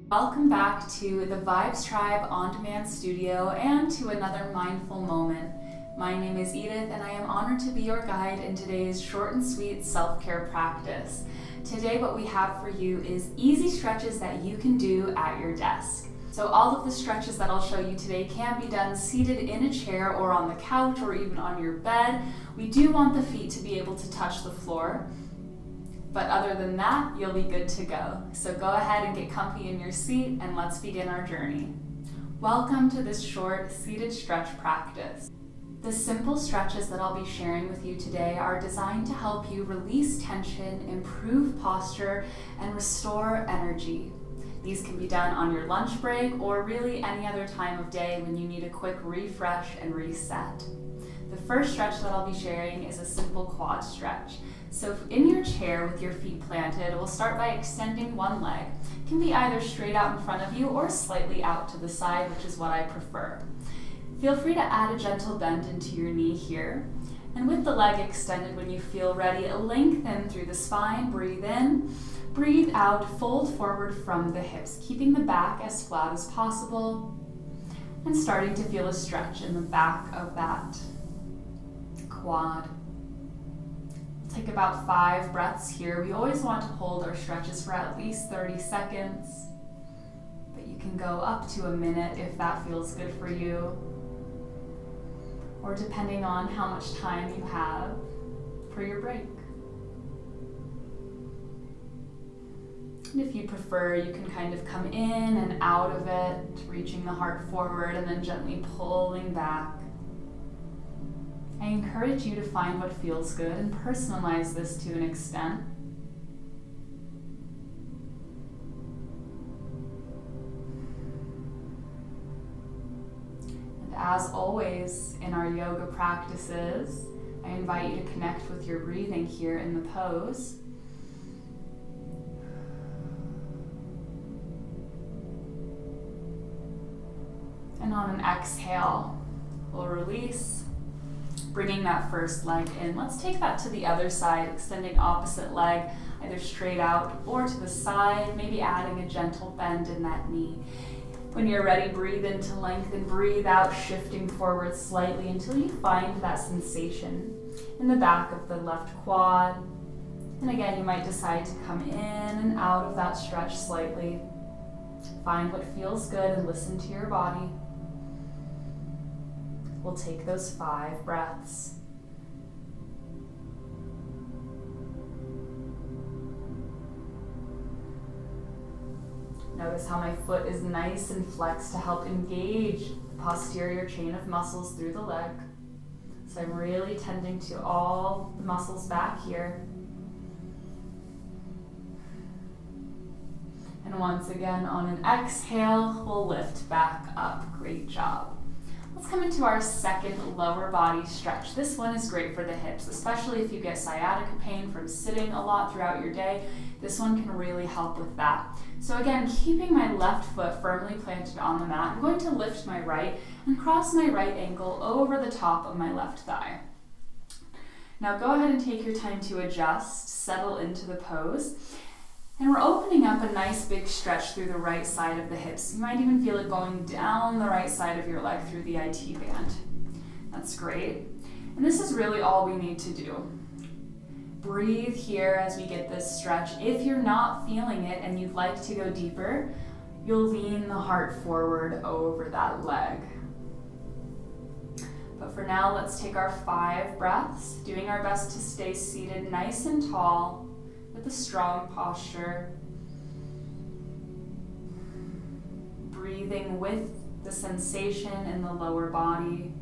Welcome back to the Vibes Tribe On-Demand Studio and to another mindful moment. My name is Edith and I am honored to be your guide in today's short and sweet self-care practice. Today what we have for you is easy stretches that you can do at your desk. So all of the stretches that I'll show you today can be done seated in a chair or on the couch or even on your bed. We do want the feet to be able to touch the floor. But other than that, you'll be good to go. So go ahead and get comfy in your seat and let's begin our journey. Welcome to this short seated stretch practice. The simple stretches that I'll be sharing with you today are designed to help you release tension, improve posture, and restore energy. These can be done on your lunch break or really any other time of day when you need a quick refresh and reset. The first stretch that I'll be sharing is a simple quad stretch. So in your chair with your feet planted, we'll start by extending one leg. It can be either straight out in front of you or slightly out to the side, which is what I prefer. Feel free to add a gentle bend into your knee here. And with the leg extended, when you feel ready, lengthen through the spine, breathe in, breathe out, fold forward from the hips, keeping the back as flat as possible, and starting to feel a stretch in the back of that quad. Take about 5 breaths here. We always want to hold our stretches for at least 30 seconds, but you can go up to a minute if that feels good for you, or depending on how much time you have for your break. And if you prefer, you can kind of come in and out of it, reaching the heart forward and then gently pulling back. I encourage you to find what feels good and personalize this to an extent. And as always in our yoga practices, I invite you to connect with your breathing here in the pose. And on an exhale, we'll release, bringing that first leg in. Let's take that to the other side, extending opposite leg, either straight out or to the side, maybe adding a gentle bend in that knee. When you're ready, breathe in to lengthen, breathe out, shifting forward slightly until you find that sensation in the back of the left quad. And again, you might decide to come in and out of that stretch slightly. Find what feels good and listen to your body. We'll take those 5 breaths. Notice how my foot is nice and flexed to help engage the posterior chain of muscles through the leg. So I'm really tending to all the muscles back here. And once again, on an exhale, we'll lift back up. Great job. Let's come into our second lower body stretch. This one is great for the hips, especially if you get sciatica pain from sitting a lot throughout your day. This one can really help with that. So again, keeping my left foot firmly planted on the mat, I'm going to lift my right and cross my right ankle over the top of my left thigh. Now go ahead and take your time to adjust, settle into the pose. And we're opening up a nice big stretch through the right side of the hips. You might even feel it going down the right side of your leg through the IT band. That's great. And this is really all we need to do. Breathe here as we get this stretch. If you're not feeling it and you'd like to go deeper, you'll lean the heart forward over that leg. But for now, let's take our 5 breaths, doing our best to stay seated nice and tall, with a strong posture, breathing with the sensation in the lower body.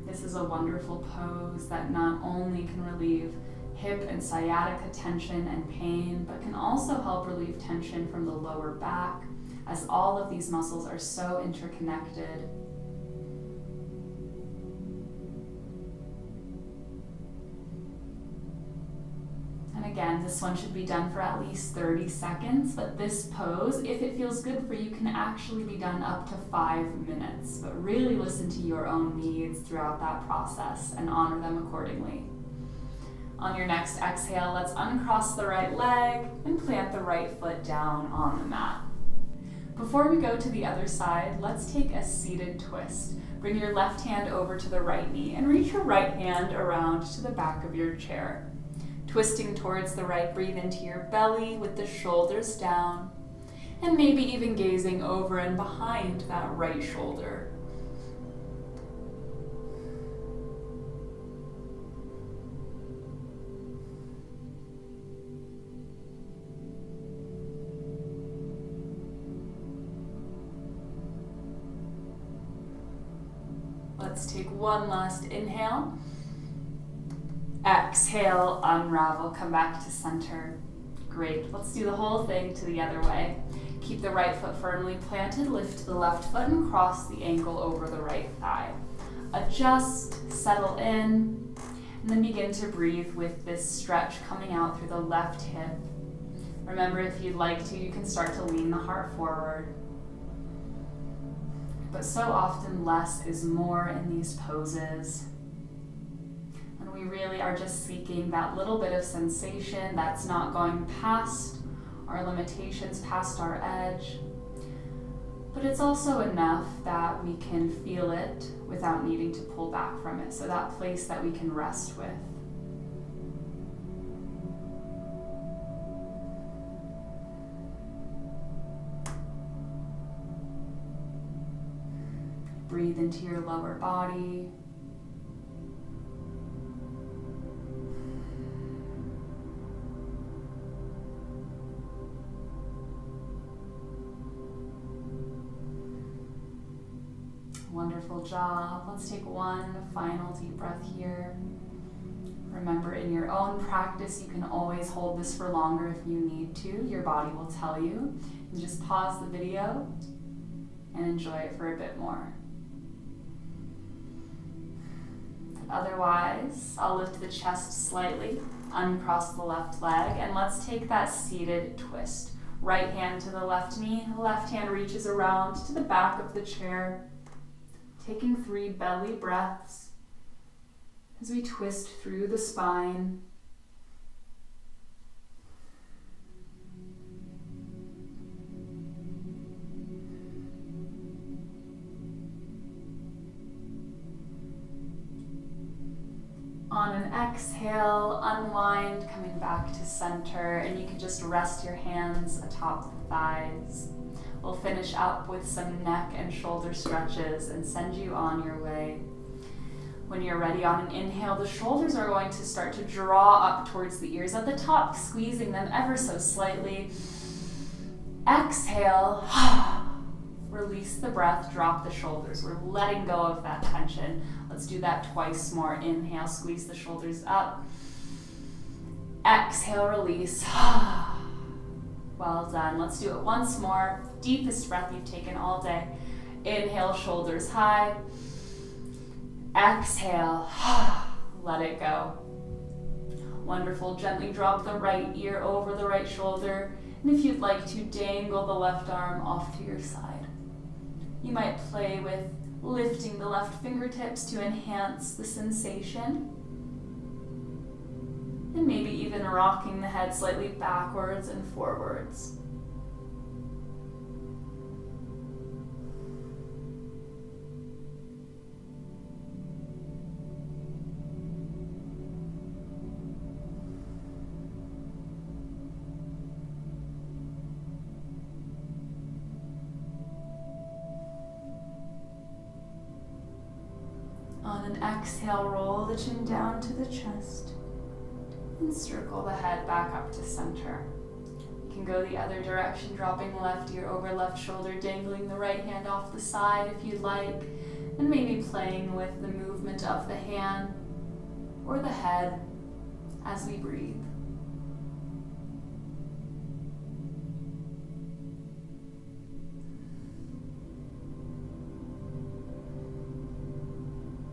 This is a wonderful pose that not only can relieve hip and sciatica tension and pain, but can also help relieve tension from the lower back, as all of these muscles are so interconnected. Again, this one should be done for at least 30 seconds, but this pose, if it feels good for you, can actually be done up to 5 minutes. But really listen to your own needs throughout that process and honor them accordingly. On your next exhale, let's uncross the right leg and plant the right foot down on the mat. Before we go to the other side, let's take a seated twist. Bring your left hand over to the right knee and reach your right hand around to the back of your chair. Twisting towards the right, breathe into your belly with the shoulders down, and maybe even gazing over and behind that right shoulder. Let's take one last inhale. Exhale, unravel, come back to center. Great, let's do the whole thing to the other way. Keep the right foot firmly planted, lift the left foot and cross the ankle over the right thigh. Adjust, settle in, and then begin to breathe with this stretch coming out through the left hip. Remember, if you'd like to, you can start to lean the heart forward. But so often less is more in these poses. And we really are just seeking that little bit of sensation that's not going past our limitations, past our edge. But it's also enough that we can feel it without needing to pull back from it. So that place that we can rest with. Breathe into your lower body. Wonderful job. Let's take one final deep breath here. Remember, in your own practice, you can always hold this for longer if you need to. Your body will tell you. And just pause the video and enjoy it for a bit more. Otherwise, I'll lift the chest slightly, uncross the left leg, and let's take that seated twist. Right hand to the left knee, left hand reaches around to the back of the chair, taking 3 belly breaths as we twist through the spine. On an exhale, unwind, coming back to center, and you can just rest your hands atop the thighs. We'll finish up with some neck and shoulder stretches and send you on your way. When you're ready, on an inhale, the shoulders are going to start to draw up towards the ears at the top, squeezing them ever so slightly. Exhale. Release the breath, drop the shoulders. We're letting go of that tension. Let's do that twice more. Inhale, squeeze the shoulders up. Exhale, release. Well done. Let's do it once more. Deepest breath you've taken all day. Inhale, shoulders high. Exhale, let it go. Wonderful. Gently drop the right ear over the right shoulder. And if you'd like to, dangle the left arm off to your side. You might play with lifting the left fingertips to enhance the sensation. And maybe even rocking the head slightly backwards and forwards. On an exhale, roll the chin down to the chest and circle the head back up to center. You can go the other direction, dropping left ear over left shoulder, dangling the right hand off the side if you'd like, and maybe playing with the movement of the hand or the head as we breathe.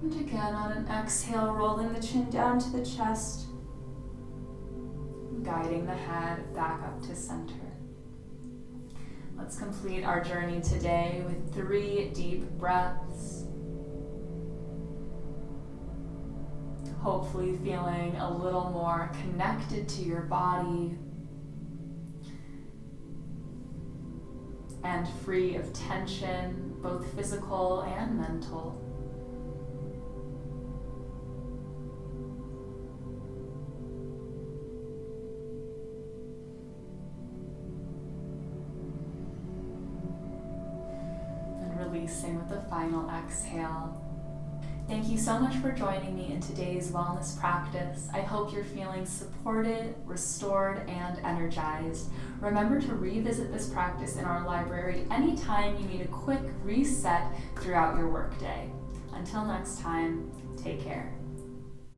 And again, on an exhale, rolling the chin down to the chest, guiding the head back up to center. Let's complete our journey today with 3 deep breaths. hopefully feeling a little more connected to your body and free of tension, both physical and mental. And releasing with the final exhale. Thank you so much for joining me in today's wellness practice. I hope you're feeling supported, restored, and energized. Remember to revisit this practice in our library anytime you need a quick reset throughout your workday. Until next time, take care.